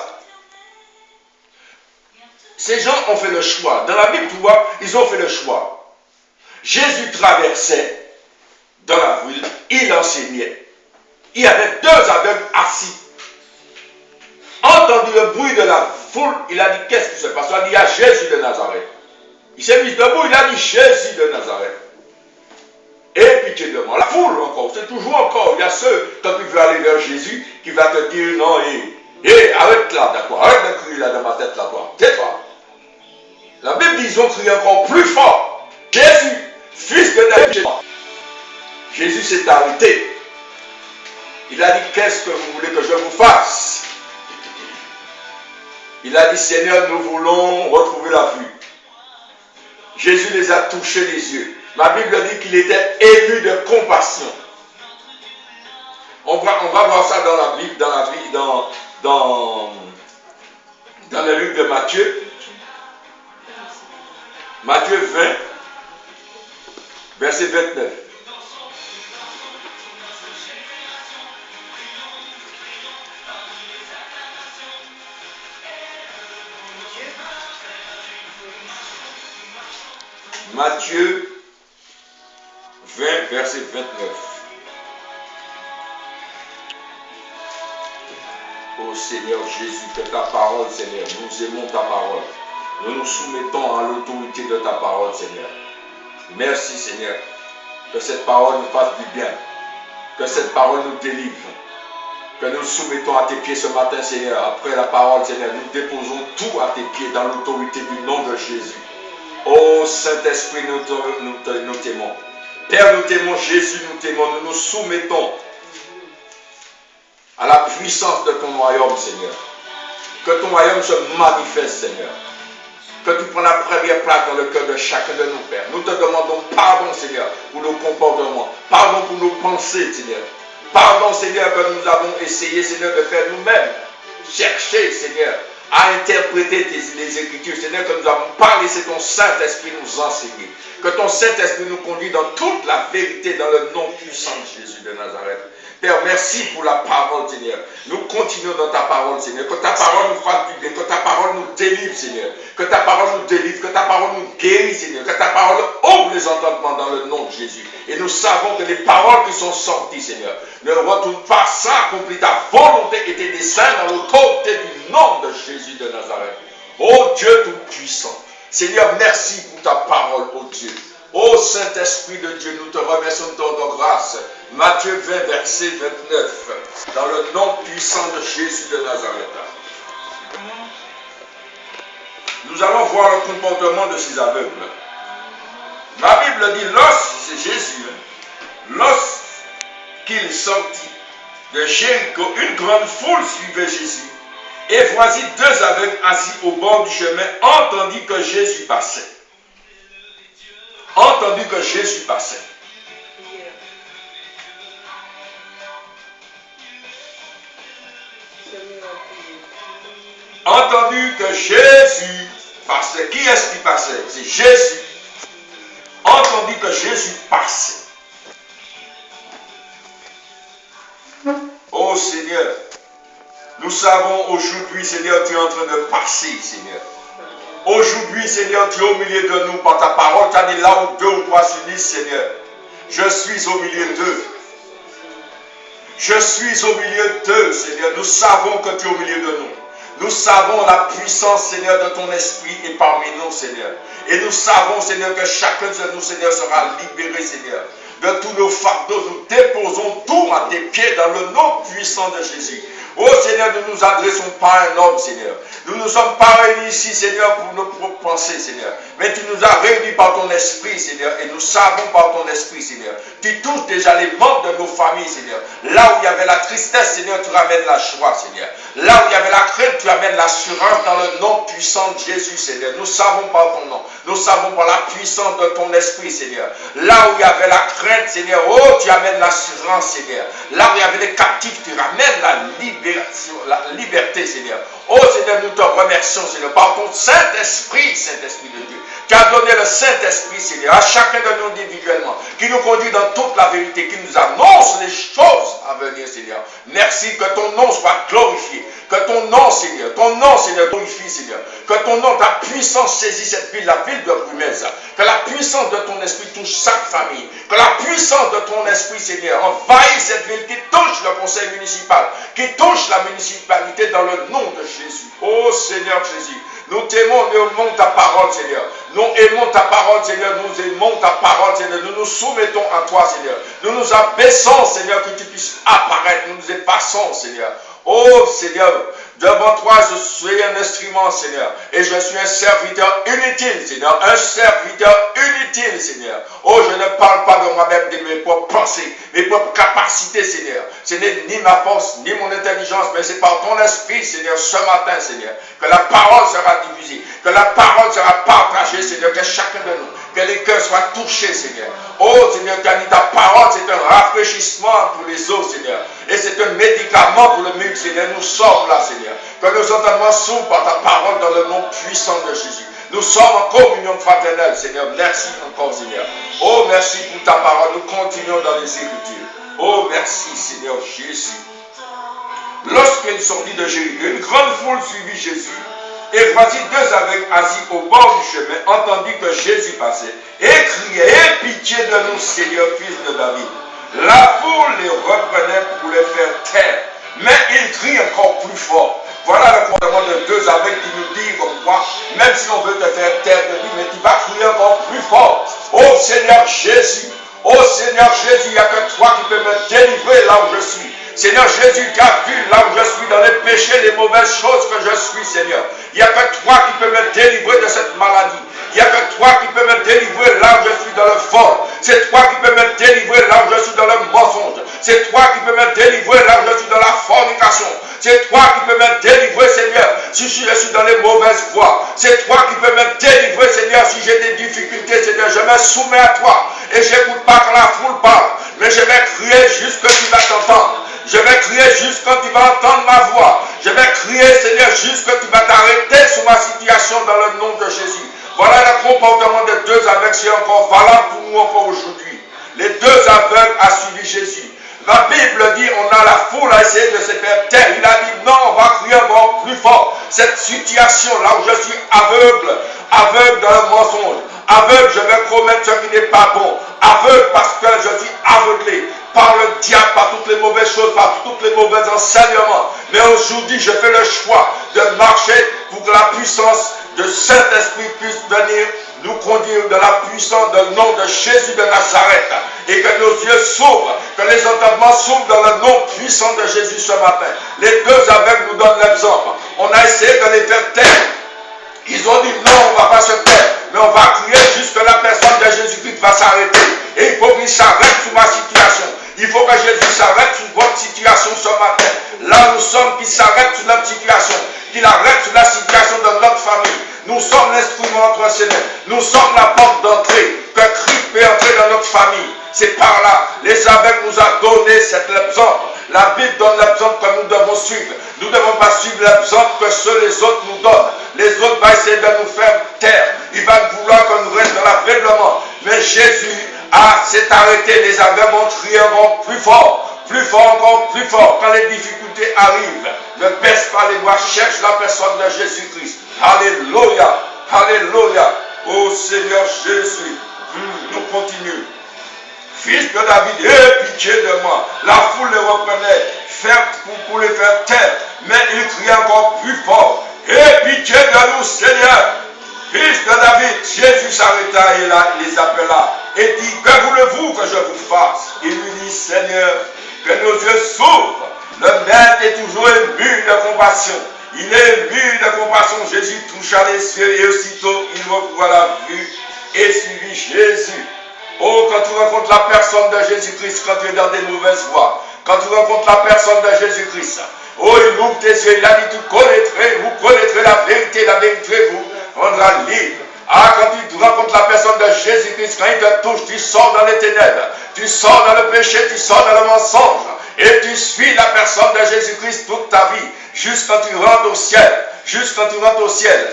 Ces gens ont fait le choix. Dans la Bible, tu vois, ils ont fait le choix. Jésus traversait dans la ville, il enseignait. Il y avait deux aveugles assis. Entendu le bruit de la foule, il a dit, qu'est-ce qui se passe? Il a dit, il y a Jésus de Nazareth. Il s'est mis debout, il a dit, Jésus de Nazareth. Et pitié de moi. La foule encore, c'est toujours encore. Il y a ceux, quand tu veux aller vers Jésus, qui va te dire, non, arrête là, d'accord, arrête de crier là dans ma tête là-bas. Tais-toi. La Bible dit, ils ont crié encore plus fort. Jésus, fils de David. Jésus s'est arrêté. Il a dit, qu'est-ce que vous voulez que je vous fasse? Il a dit, Seigneur, nous voulons retrouver la vue. Jésus les a touchés les yeux. Ma Bible dit qu'il était ému de compassion. On va voir ça dans la Bible, dans le livre de Matthieu. Matthieu 20, verset 29. Matthieu 20, verset 29. Oh Seigneur Jésus, que ta parole, Seigneur, nous aimons ta parole. Nous nous soumettons à l'autorité de ta parole, Seigneur. Merci, Seigneur, que cette parole nous fasse du bien, que cette parole nous délivre, que nous soumettons à tes pieds ce matin, Seigneur. Après la parole, Seigneur, nous déposons tout à tes pieds dans l'autorité du nom de Jésus. Oh Saint-Esprit, nous t'aimons. Père, nous t'aimons. Jésus, nous t'aimons. Nous nous soumettons à la puissance de ton royaume, Seigneur. Que ton royaume se manifeste, Seigneur. Que tu prends la première place dans le cœur de chacun de nos pères. Nous te demandons pardon, Seigneur, pour nos comportements. Pardon pour nos pensées, Seigneur. Pardon, Seigneur, que nous avons essayé, Seigneur, de faire nous-mêmes. Chercher, Seigneur, à interpréter les Écritures. Seigneur, que nous avons parlé, c'est ton Saint-Esprit nous enseigner. Que ton Saint-Esprit nous conduise dans toute la vérité, dans le nom puissant de Jésus de Nazareth. Père, merci pour la parole, Seigneur. Nous continuons dans ta parole, Seigneur. Que ta parole nous fasse du bien, que ta parole nous délivre, Seigneur. Que ta parole nous délivre, que ta parole nous guérisse, Seigneur. Que ta parole ouvre les entendements dans le nom de Jésus. Et nous savons que les paroles qui sont sorties, Seigneur, ne retournent pas sans accomplir ta volonté et tes desseins dans l'autorité du nom de Jésus de Nazareth. Ô Dieu tout-puissant, Seigneur, merci pour ta parole, ô Dieu. Ô Saint-Esprit de Dieu, nous te remercions de ton grâce. Matthieu 20, verset 29, dans le nom puissant de Jésus de Nazareth. Nous allons voir le comportement de ces aveugles. Ma Bible dit, c'est Jésus, lorsqu'il sortit de Jéricho, une grande foule suivait Jésus. Et voici deux aveugles assis au bord du chemin, entendit que Jésus passait. Entendu que Jésus passait. Entendu que Jésus passait. Qui est-ce qui passait? C'est Jésus. Entendu que Jésus passait. Oh Seigneur, nous savons aujourd'hui, Seigneur, tu es en train de passer, Seigneur. Aujourd'hui, Seigneur, tu es au milieu de nous par ta parole. Tu as dit là où deux ou trois s'unissent, Seigneur. Je suis au milieu d'eux. Je suis au milieu d'eux, Seigneur. Nous savons que tu es au milieu de nous. Nous savons la puissance, Seigneur, de ton esprit est parmi nous, Seigneur. Et nous savons, Seigneur, que chacun de nous, Seigneur, sera libéré, Seigneur. De tous nos fardeaux, nous déposons tout à tes pieds dans le nom puissant de Jésus. Oh Seigneur, nous ne nous adressons pas à un homme, Seigneur. Nous ne sommes pas réunis ici, Seigneur, pour nos propres pensées, Seigneur. Mais tu nous as réunis par ton esprit, Seigneur. Et nous savons par ton esprit, Seigneur. Tu touches déjà les membres de nos familles, Seigneur. Là où il y avait la tristesse, Seigneur, tu ramènes la joie, Seigneur. Là où il y avait la crainte, tu amènes l'assurance dans le nom puissant de Jésus, Seigneur. Nous savons par ton nom. Nous savons par la puissance de ton esprit, Seigneur. Là où il y avait la crainte, Seigneur, oh, tu amènes l'assurance, Seigneur. Là où il y avait les captifs, tu ramènes la liberté, Seigneur. Oh Seigneur, nous te remercions, Seigneur, par ton Saint-Esprit, Saint-Esprit de Dieu, qui a donné le Saint-Esprit, Seigneur, à chacun de nous individuellement, qui nous conduit dans toute la vérité, qui nous annonce les choses à venir, Seigneur. Merci, que ton nom soit glorifié, que ton nom, Seigneur, glorifie, Seigneur, que ton nom, ta puissance saisit cette ville, la ville de Brumez, que la puissance de ton esprit touche chaque famille, que la puissance de ton esprit, Seigneur, envahit cette ville, qui touche le conseil municipal, qui touche la municipalité dans le nom de Jésus. Oh Seigneur Jésus, nous t'aimons, nous aimons ta parole, Seigneur. Nous aimons ta parole, Seigneur. Nous aimons ta parole, Seigneur. Nous nous soumettons à toi, Seigneur. Nous nous abaissons, Seigneur, que tu puisses apparaître. Nous nous effaçons, Seigneur. Oh Seigneur, devant toi, je suis un instrument, Seigneur. Et je suis un serviteur inutile, Seigneur. Un serviteur inutile, Seigneur. Oh, je ne parle pas de moi-même, de mes propres pensées, mes propres capacités, Seigneur. Ce n'est ni ma force, ni mon intelligence, mais c'est par ton esprit, Seigneur, ce matin, Seigneur, que la parole sera diffusée, que la parole sera partagée, Seigneur, que chacun de nous, que les cœurs soient touchés, Seigneur. Oh, Seigneur, tu as dit ta parole, c'est un rafraîchissement pour les os, Seigneur. Et c'est un médicament pour le muscle, Seigneur. Nous sommes là, Seigneur. Que nos entendements s'ouvrent par ta parole dans le nom puissant de Jésus. Nous sommes en communion fraternelle, Seigneur. Merci encore, Seigneur. Oh, merci pour ta parole. Nous continuons dans les Écritures. Oh, merci, Seigneur Jésus. Lorsqu'il sortit de Jéricho, une grande foule suivit Jésus. Et voici deux aveugles assis au bord du chemin, entendit que Jésus passait, et criait, aie pitié de nous, Seigneur, fils de David. La foule les reprenait pour les faire taire, mais ils crient encore plus fort. Voilà le comportement de deux aveugles qui nous dit comme quoi, même si on veut te faire taire, te dit, mais tu vas crier encore plus fort. Oh Seigneur Jésus, il n'y a que toi qui peux me délivrer là où je suis. Seigneur Jésus, tu as vu là où je suis dans les péchés, les mauvaises choses que je suis, Seigneur. Il n'y a que toi qui peux me délivrer de cette maladie. Il n'y a que toi qui peux me délivrer là où je suis dans le vol. C'est toi qui peux me délivrer là où je suis dans le mensonge. C'est toi qui peux me délivrer là où je suis dans la fornication. C'est toi qui peux me délivrer, Seigneur, si je suis dans les mauvaises voies. C'est toi qui peux me délivrer, Seigneur, si j'ai des difficultés, Seigneur. Je me soumets à toi et je n'écoute pas quand la foule parle. Mais je vais crier jusqu'à ce que tu vas t'entendre. Je vais crier juste quand tu vas entendre ma voix. Je vais crier, Seigneur, jusque tu vas t'arrêter sur ma situation dans le nom de Jésus. Voilà le comportement des deux aveugles, c'est encore valable pour nous encore aujourd'hui. Les deux aveugles ont suivi Jésus. La Bible dit, on a la foule à essayer de se faire taire. Il a dit, non, on va crier encore plus fort. Cette situation là où je suis aveugle dans le mensonge, aveugle, je vais commettre ce qui n'est pas bon, aveugle parce que je suis aveuglé par le diable, par toutes les mauvaises choses, par tous les mauvais enseignements. Mais aujourd'hui, je fais le choix de marcher pour que la puissance de Saint-Esprit puisse venir nous conduire dans la puissance du nom de Jésus de Nazareth. Et que nos yeux s'ouvrent, que les entendements s'ouvrent dans le nom puissant de Jésus ce matin. Les deux aveugles nous donnent l'exemple. On a essayé de les faire taire. Ils ont dit non, on ne va pas se taire, mais on va crier jusque la personne de Jésus-Christ va s'arrêter. Et il faut qu'il s'arrête sur ma situation. Il faut que Jésus s'arrête sur votre situation ce matin. Là nous sommes, qu'il s'arrête sur notre situation. Qu'il arrête sur la situation de notre famille. Nous sommes l'instrument entre ses mains. Nous sommes la porte d'entrée. Que Christ peut entrer dans notre famille. C'est par là. Les aveugles nous ont donné cet exemple. La Bible donne l'exemple que nous devons suivre. Nous ne devons pas suivre l'exemple que les autres nous donnent. Les autres vont essayer de nous faire taire. Ils vont vouloir que nous restions dans l'aveuglement. Mais Jésus s'est arrêté. Les aveugles vont crier encore plus fort. Plus fort, encore plus fort. Quand les difficultés arrivent, ne baisse pas les doigts. Cherche la personne de Jésus-Christ. Alléluia. Alléluia. Oh Seigneur Jésus. Nous continuons. Fils de David, aie pitié de moi. La foule le reprenait pour les faire taire. Mais il criait encore plus fort. Aie pitié de nous, Seigneur. Fils de David, Jésus s'arrêta et les appela. Et dit, que voulez-vous que je vous fasse? Il lui dit, Seigneur, que nos yeux s'ouvrent. Le maître est toujours ému de compassion. Il est ému de compassion. Jésus toucha les yeux et aussitôt il recouvra la vue et suivit Jésus. Oh, quand tu rencontres la personne de Jésus-Christ, quand tu es dans des mauvaises voies, quand tu rencontres la personne de Jésus-Christ, oh, il ouvre tes yeux, il a dit, vous connaîtrez la vérité vous rendra libre. Ah, quand tu rencontres la personne de Jésus-Christ, quand il te touche, tu sors dans les ténèbres, tu sors dans le péché, tu sors dans le mensonge, et tu suis la personne de Jésus-Christ toute ta vie, jusqu'à tu rentres au ciel,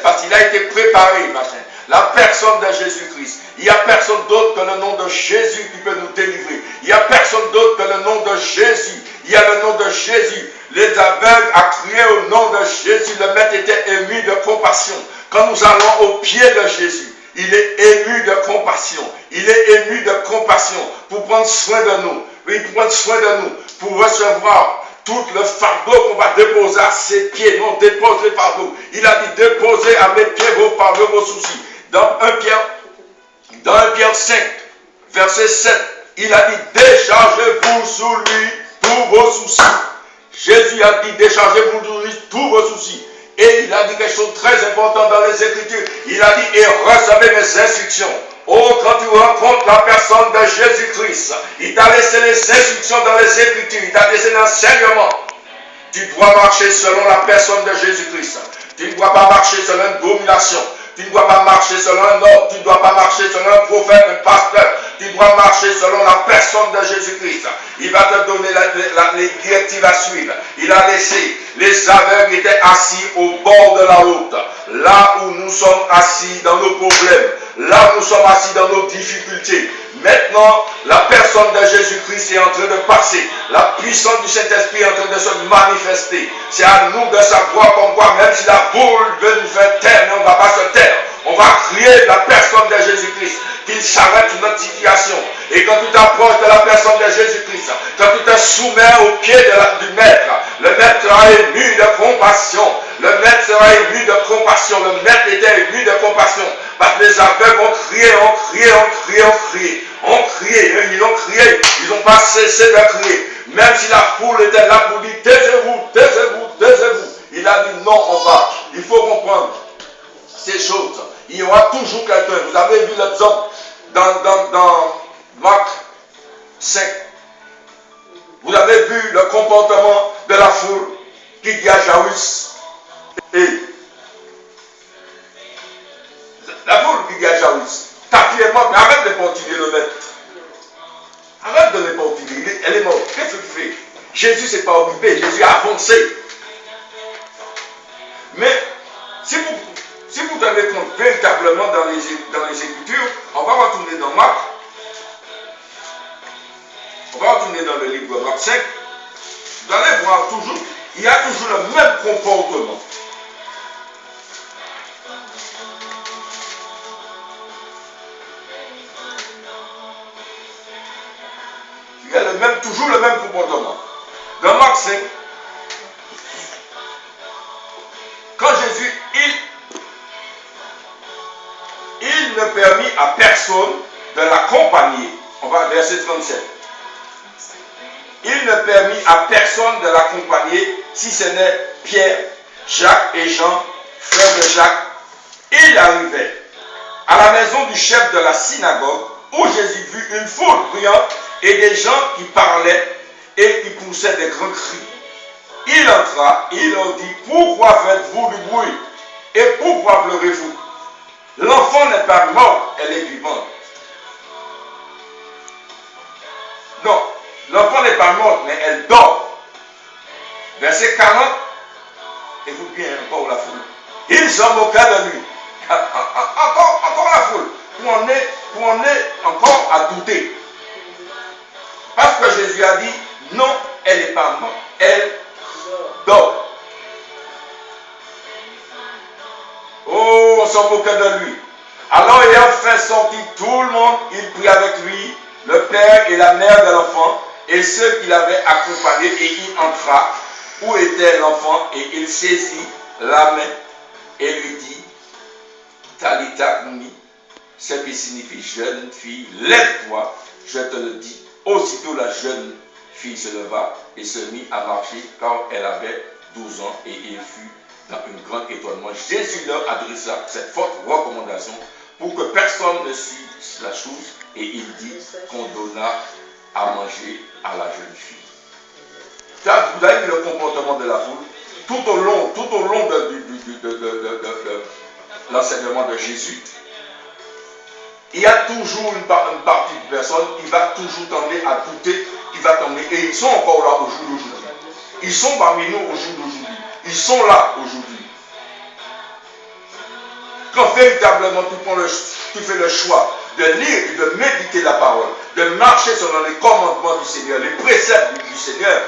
parce qu'il a été préparé, machin. La personne de Jésus-Christ. Il n'y a personne d'autre que le nom de Jésus qui peut nous délivrer. Il n'y a personne d'autre que le nom de Jésus. Il y a le nom de Jésus. Les aveugles a crié au nom de Jésus. Le maître était ému de compassion. Quand nous allons au pied de Jésus, il est ému de compassion. Il est ému de compassion pour prendre soin de nous. Oui, pour prendre soin de nous. Pour recevoir tout le fardeau qu'on va déposer à ses pieds. Non, dépose les fardeaux. Il a dit, déposez à mes pieds vos fardeaux, vos soucis. Dans 1 Pierre 5, verset 7, il a dit, déchargez-vous sur lui tous vos soucis. Jésus a dit, déchargez-vous sur lui tous vos soucis. Et il a dit quelque chose de très important dans les Écritures. Il a dit, et recevez mes instructions. Oh, quand tu rencontres la personne de Jésus-Christ, il t'a laissé les instructions dans les Écritures, il t'a laissé l'enseignement. Tu dois marcher selon la personne de Jésus-Christ. Tu ne dois pas marcher selon une domination. Tu ne dois pas marcher selon un ordre. Tu ne dois pas marcher selon un prophète, un pasteur. Tu dois marcher selon la personne de Jésus-Christ. Il va te donner les directives à suivre. Il a laissé les aveugles étaient assis au bord de la route. Là où nous sommes assis dans nos problèmes. Là où nous sommes assis dans nos difficultés. Maintenant, la personne de Jésus-Christ est en train de passer. La puissance du Saint-Esprit est en train de se manifester. C'est à nous de savoir comme quoi, même si la boule veut nous faire taire, mais on ne va pas se taire. On va crier la personne de Jésus-Christ, qu'il s'arrête sur notre situation. Et quand tu t'approches de la personne de Jésus-Christ, quand tu te soumets au pied du Maître, le Maître sera ému de compassion. Le Maître sera ému de compassion. Le Maître était ému de compassion. Parce que les aveugles ont crié, ils ont crié, ils n'ont pas cessé de crier. Même si la foule était là pour dire, taisez-vous. Il a dit, non, on va. Il faut comprendre ces choses. Il y aura toujours quelqu'un. Vous avez vu l'exemple dans Marc 5. Vous avez vu le comportement de la foule qui dit à Jairus. Et la foule qui dit à Jairus, ta fille est morte, mais arrête de portiller le maître. Arrête de le portiller. Elle est morte. Qu'est-ce que tu fais? Jésus ne s'est pas occupé. Jésus a avancé. véritablement dans les Écritures, on va retourner dans Marc. On va retourner dans le livre de Marc 5. Vous allez voir toujours, il y a toujours le même comportement. Il y a toujours le même comportement. Dans Marc 5, quand Jésus, il ne permit à personne de l'accompagner. On va verset 37. Il ne permit à personne de l'accompagner si ce n'est Pierre, Jacques et Jean, frères de Jacques. Il arrivait à la maison du chef de la synagogue où Jésus vit une foule bruyante et des gens qui parlaient et qui poussaient des grands cris. Il entra, il leur dit, pourquoi faites-vous du bruit et pourquoi pleurez-vous? L'enfant n'est pas mort, elle est vivante. Non, l'enfant n'est pas morte, mais elle dort. Verset 40, écoute bien, encore la foule. Ils se moquaient de lui. Encore la foule. Pour en est encore à douter. Parce que Jésus a dit, non, elle n'est pas morte, elle dort. Oh, on s'en moquait de lui. Alors, ayant fait sortir tout le monde, il prit avec lui le père et la mère de l'enfant et ceux qui l'avaient accompagné, et il entra où était l'enfant et il saisit la main et lui dit, Talita Kumi, ce qui signifie jeune fille, lève-toi, je te le dis. Aussitôt la jeune fille se leva et se mit à marcher car elle avait 12 ans et il fut dans un grand étonnement. Jésus leur adressa cette forte recommandation pour que personne ne suive la chose et il dit qu'on donna à manger à la jeune fille. Vous avez vu le comportement de la foule tout au long de l'enseignement de Jésus. Il y a toujours une partie de personnes qui va toujours t'emmener à douter, qui va t'emmener. Et ils sont encore là au jour d'aujourd'hui. Ils sont parmi nous au jour d'aujourd'hui. Ils sont là aujourd'hui. Quand véritablement tu fais le choix de lire et de méditer la parole, de marcher selon les commandements du Seigneur, les préceptes du Seigneur,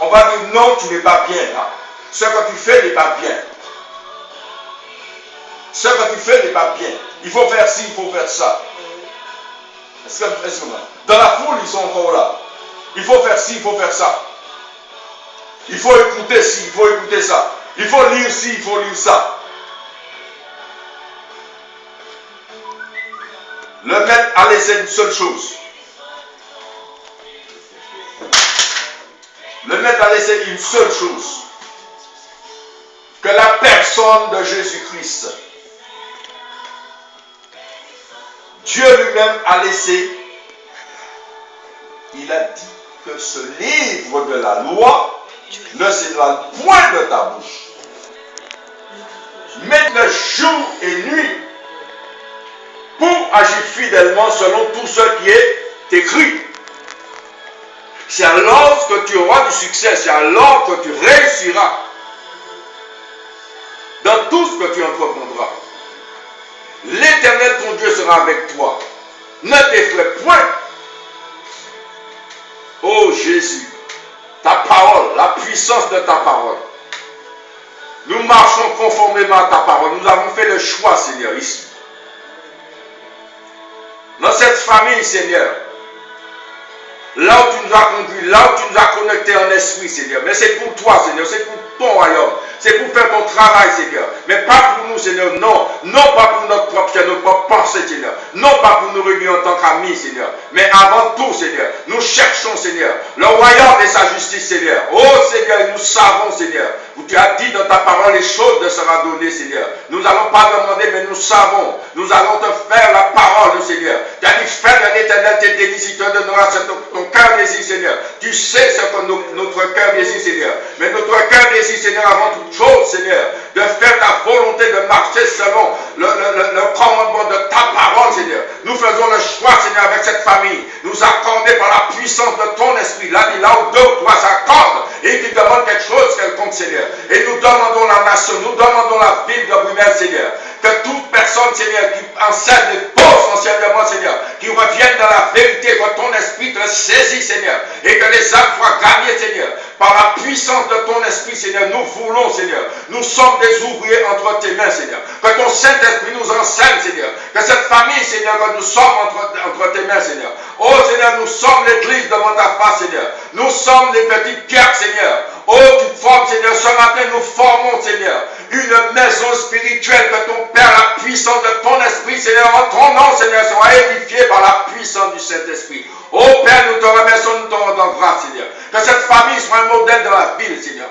on va dire non, tu n'es pas bien là. Ce que tu fais n'est pas bien. Ce que tu fais n'est pas bien. Il faut faire ci, il faut faire ça. Dans la foule, ils sont encore là. Il faut faire ci, il faut faire ça. Il faut écouter ci, il faut écouter ça. Il faut lire ci, il faut lire ça. Le maître a laissé une seule chose. Le maître a laissé une seule chose. Que la personne de Jésus-Christ, Dieu lui-même a laissé, il a dit que ce livre de la loi ne s'éloigne point de ta bouche. Mais le jour et nuit pour agir fidèlement selon tout ce qui est écrit. C'est alors que tu auras du succès, c'est alors que tu réussiras dans tout ce que tu entreprendras. L'Éternel ton Dieu sera avec toi. Ne t'effraie point. Oh Jésus, ta parole, la puissance de ta parole. Nous marchons conformément à ta parole. Nous avons fait le choix, Seigneur, ici. Dans cette famille, Seigneur. Là où tu nous as conduits, là où tu nous as connectés en esprit, Seigneur. Mais c'est pour toi, Seigneur. C'est pour ton royaume. C'est pour faire ton travail, Seigneur. Mais pas pour nous, Seigneur. Non. Non pas pour notre propre pensée, Seigneur. Non pas pour nous réunir en tant qu'amis, Seigneur. Mais avant tout, Seigneur, nous cherchons, Seigneur, le royaume et sa justice, Seigneur. Oh, Seigneur, nous savons, Seigneur. Où tu as dit dans ta parole, les choses te seront données, Seigneur. Nous n'allons pas demander, mais nous savons. Nous allons te faire la parole, Seigneur. Tu as dit, fais de l'Éternel Éternel, tes délices, te donnera ce que ton cœur désire, Seigneur. Tu sais ce que notre cœur désire, Seigneur. Mais notre cœur désire, Seigneur, avant toute chose, Seigneur, de faire ta volonté, de marcher selon le commandement de ta parole, Seigneur. Nous faisons le choix, Seigneur, avec cette famille, nous accorder par la puissance de ton esprit, là où deux ou trois s'accordent et qui demandent quelque chose quelconque, Seigneur. Et nous demandons la nation, nous demandons la ville de Brunel, Seigneur, que toute personne, Seigneur, qui enseigne les fausses enseignements, Seigneur, qui reviennent dans la vérité, que ton esprit te saisit, Seigneur, et que les âmes soient gagnées, Seigneur, par la puissance de ton esprit, Seigneur. Nous voulons, Seigneur, nous sommes des ouvriers entre tes mains, Seigneur. Que ton Saint-Esprit nous enseigne, Seigneur. Que cette famille, Seigneur, que nous sommes entre tes mains, Seigneur. Oh, Seigneur, nous sommes l'église devant ta face, Seigneur. Nous sommes les petites pierres, Seigneur. Oh, tu formes, Seigneur. Ce matin, nous formons, Seigneur, une maison spirituelle, que ton Père, la puissance de ton esprit, Seigneur, en ton nom, Seigneur, soit édifiée par la puissance du Saint-Esprit. Oh Père, nous te remercions, nous te rendons grâce, Seigneur. Que cette famille soit un modèle dans la ville, Seigneur.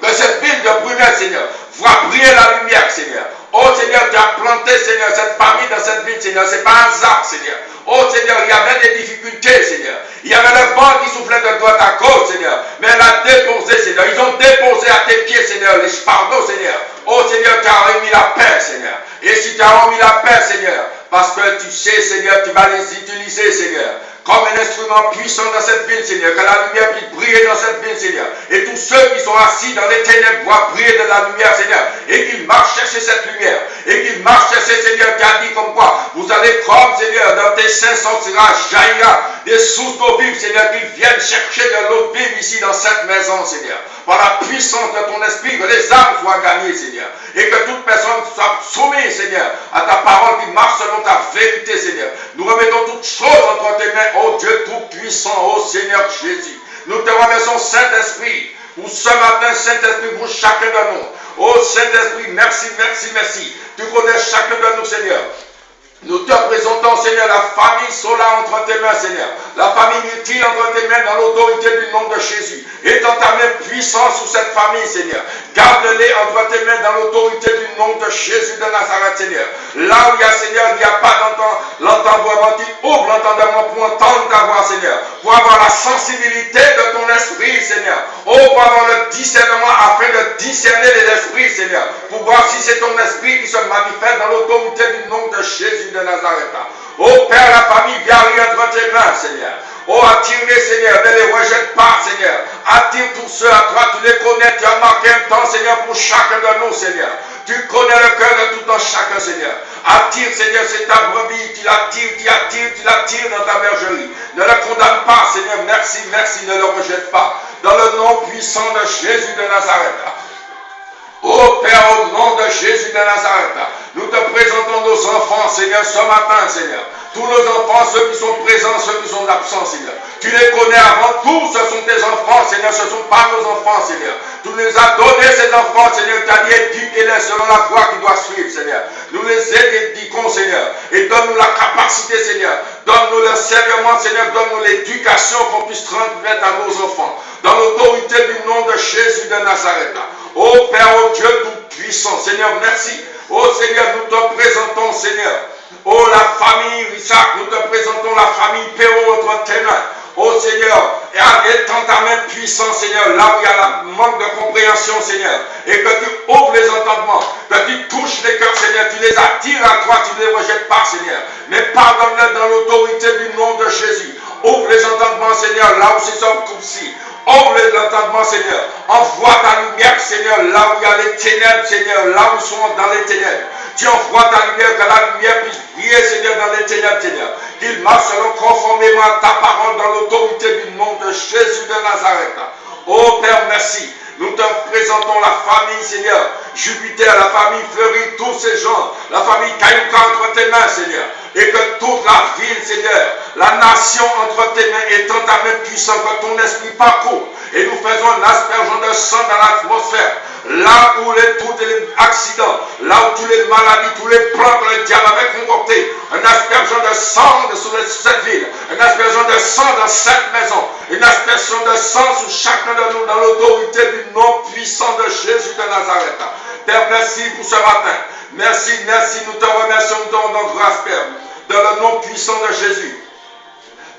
Que cette ville de Brunel, Seigneur, voit briller la lumière, Seigneur. Oh Seigneur, tu as planté, Seigneur, cette famille dans cette ville, Seigneur. Ce n'est pas un hasard, Seigneur. Oh Seigneur, il y avait des difficultés, Seigneur. Il y avait le vent qui soufflait de droite à gauche, Seigneur. Mais elle a déposé, Seigneur. Ils ont déposé à tes pieds, Seigneur, les fardeaux, Seigneur. Oh Seigneur, tu as remis la paix, Seigneur. Et si tu as remis la paix, Seigneur, parce que tu sais, Seigneur, tu vas les utiliser, Seigneur, comme un instrument puissant dans cette ville, Seigneur, que la lumière puisse briller dans cette ville, Seigneur. Et tous ceux qui sont assis dans les ténèbres voient briller de la lumière, Seigneur. Et qu'ils marchent chercher cette lumière. Et qu'ils marchent chercher, Seigneur, qui a dit comme quoi, vous allez comme, Seigneur, dans tes seins sortira, jaillira des sources d'eau vive, Seigneur, qu'ils viennent chercher de l'eau vive ici dans cette maison, Seigneur. Par la puissance de ton esprit, que les âmes soient gagnées, Seigneur. Et que toute personne soit soumise, Seigneur, à ta parole qui marche selon ta vérité, Seigneur. Nous remettons toutes choses entre tes mains, oh Dieu tout-puissant, oh Seigneur Jésus. Nous te remercions, Saint-Esprit, pour ce matin, Saint-Esprit, pour chacun de nous. Oh Saint-Esprit, merci, merci, merci. Tu connais chacun de nous, Seigneur. Nous te présentons, Seigneur, la famille Sola entre tes mains, Seigneur. La famille Mutile entre tes mains dans l'autorité du nom de Jésus. Étends ta main puissante sur cette famille, Seigneur. Garde-les entre tes mains dans l'autorité du nom de Jésus de Nazareth, Seigneur. Là où il y a, Seigneur, il n'y a pas l'entendement. Tu ouvres l'entendement pour entendre ta voix, Seigneur. Pour avoir la sensibilité de ton esprit, Seigneur. Oh, pour avoir le discernement afin de discerner les esprits, Seigneur. Pour voir si c'est ton esprit qui se manifeste dans l'autorité du nom de Jésus de Nazareth. Oh Père, la famille Gary entre tes mains, Seigneur. Oh, attire-les, Seigneur, ne les rejette pas, Seigneur. Attire tous ceux à toi, tu les connais, tu as marqué un temps, Seigneur, pour chacun de nous, Seigneur. Tu connais le cœur de tout un chacun, Seigneur. Attire, Seigneur, c'est ta brebis, tu l'attires dans ta bergerie. Ne le condamne pas, Seigneur, merci, merci, ne le rejette pas. Dans le nom puissant de Jésus de Nazareth. Oh Père, au nom de Jésus de Nazareth, nous te présentons nos enfants, Seigneur, ce matin, Seigneur. Tous nos enfants, ceux qui sont présents, ceux qui sont absents, Seigneur. Tu les connais avant tout, ce sont tes enfants, Seigneur, ce ne sont pas nos enfants, Seigneur. Tu nous as donné ces enfants, Seigneur, tu as dit éduquez-les selon la voie qu'ils doivent suivre, Seigneur. Nous les éduquons, Seigneur, et donne-nous la capacité, Seigneur. Donne-nous l'enseignement, Seigneur, donne-nous l'éducation qu'on puisse transmettre à nos enfants. Dans l'autorité du nom de Jésus de Nazareth. Oh Père, oh Dieu tout-puissant, Seigneur, merci. Oh Seigneur, nous te présentons, Seigneur. Oh la famille Isaac, nous te présentons la famille Péo entre tes mains. Oh Seigneur, étends ta main puissante, Seigneur, là où il y a le manque de compréhension, Seigneur. Et que tu ouvres les entendements, que tu touches les cœurs, Seigneur. Tu les attires à toi, tu ne les rejettes pas, Seigneur. Mais pardonne-les dans l'autorité du nom de Jésus. Ouvre les entendements, Seigneur, là où c'est obscurci. Ouvre l'entendement, Seigneur. Envoie ta lumière, Seigneur, là où il y a les ténèbres, Seigneur, là où ils sont dans les ténèbres. Tu envoies ta lumière, que la lumière puisse briller, Seigneur, dans les ténèbres, Seigneur. Qu'il marche selon conformément à ta parole dans l'autorité du nom de Jésus de Nazareth. Oh Père, merci. Nous te présentons la famille, Seigneur. Jupiter, la famille Fleury, tous ces gens. La famille Kayuka entre tes mains, Seigneur. Et que toute la ville, Seigneur, la nation entre tes mains, étant ta main puissante, que ton esprit parcourt. Et nous faisons un aspersion de sang dans l'atmosphère. Là où tous les accidents, là où toutes les maladies, tous les plans que le diable avait concoctés. Un aspersion de sang sur cette ville. Un aspersion de sang dans cette maison. Une aspersion de sang sur chacun de nous dans l'autorité du nom puissant de Jésus de Nazareth. Père, merci pour ce matin. Merci, merci, nous te remercions, nous te rendons grâce, Père. Dans le nom puissant de Jésus.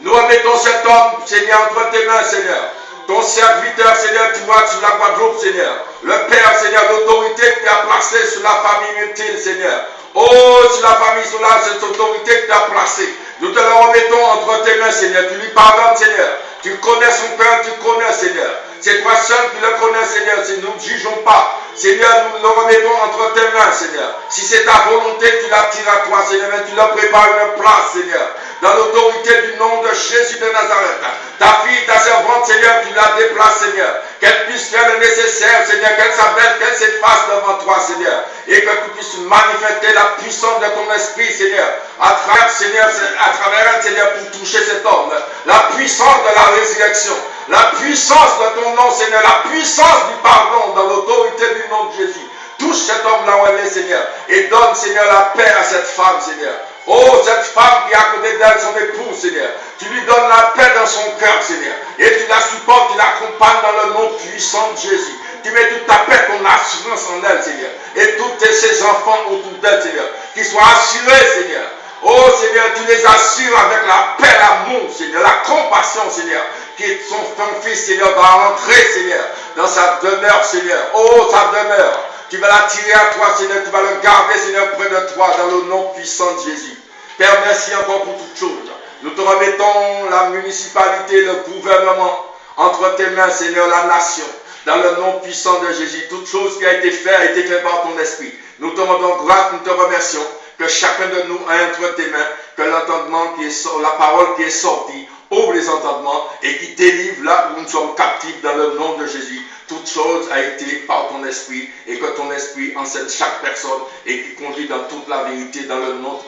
Nous remettons cet homme, Seigneur, entre tes mains, Seigneur. Ton serviteur, Seigneur, tu vois, sur la Guadeloupe, Seigneur. Le Père, Seigneur, l'autorité que tu as placée sur la famille mutile, Seigneur. Oh, sur la famille, sur cette autorité que tu as placée. Nous te le remettons entre tes mains, Seigneur. Tu lui pardonnes, Seigneur. Tu connais son cœur, tu connais, Seigneur. C'est toi seul qui le connais, Seigneur. Si nous ne jugeons pas, Seigneur, nous le remettons entre tes mains, Seigneur. Si c'est ta volonté, tu l'attires à toi, Seigneur. Mais tu leur prépares une place, Seigneur. Dans l'autorité du nom de Jésus de Nazareth. Ta fille, ta servante, Seigneur, tu la déplaces, Seigneur. Qu'elle puisse faire le nécessaire, Seigneur. Qu'elle s'appelle, qu'elle s'efface devant toi, Seigneur. Et que tu puisses manifester la puissance de ton esprit, Seigneur. À travers, Seigneur, à travers elle, Seigneur, pour toucher cet homme. La puissance de la résurrection. La puissance de ton nom, Seigneur. La puissance du pardon dans l'autorité du nom de Jésus. Touche cet homme là où elle est, Seigneur. Et donne, Seigneur, la paix à cette femme, Seigneur. Oh, cette femme qui est à côté d'elle, son époux, Seigneur. Tu lui donnes la paix dans son cœur, Seigneur. Et tu la supportes, tu l'accompagnes dans le nom puissant de Jésus. Tu mets toute ta paix, ton assurance en elle, Seigneur. Et tous ses enfants autour d'elle, Seigneur. Qu'ils soient assurés, Seigneur. Oh, Seigneur, tu les assures avec la paix, l'amour, Seigneur. La compassion, Seigneur. Qui est ton fils, Seigneur, va entrer, Seigneur, dans sa demeure, Seigneur. Oh, sa demeure. Tu vas l'attirer à toi, Seigneur. Tu vas le garder, Seigneur, près de toi, dans le nom puissant de Jésus. Père, merci encore pour toutes choses. Nous te remettons la municipalité, le gouvernement, entre tes mains, Seigneur, la nation. Dans le nom puissant de Jésus, toute chose qui a été faite a été faite par ton esprit. Nous te rendons grâce, nous te remercions. Que chacun de nous a entre tes mains, que l'entendement qui est sorti, la parole qui est sortie, ouvre les entendements et qui délivre là où nous sommes captifs dans le nom de Jésus. Toute chose a été par ton esprit et que ton esprit enseigne chaque personne et qui conduit dans toute la vérité dans le nom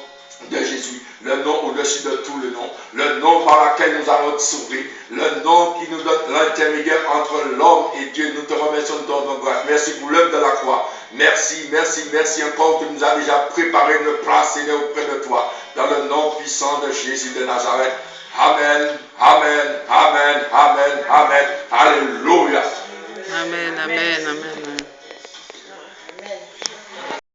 de Jésus, le nom au-dessus de tout le nom par lequel nous allons être sauvés, le nom qui nous donne l'intermédiaire entre l'homme et Dieu. Nous te remercions de ton grâce. Merci pour l'œuvre de la croix. Merci, merci, merci encore. Tu nous as déjà préparé une place, Seigneur, auprès de toi, dans le nom puissant de Jésus de Nazareth. Amen, amen, amen, amen, amen. Alléluia. Amen, amen, amen.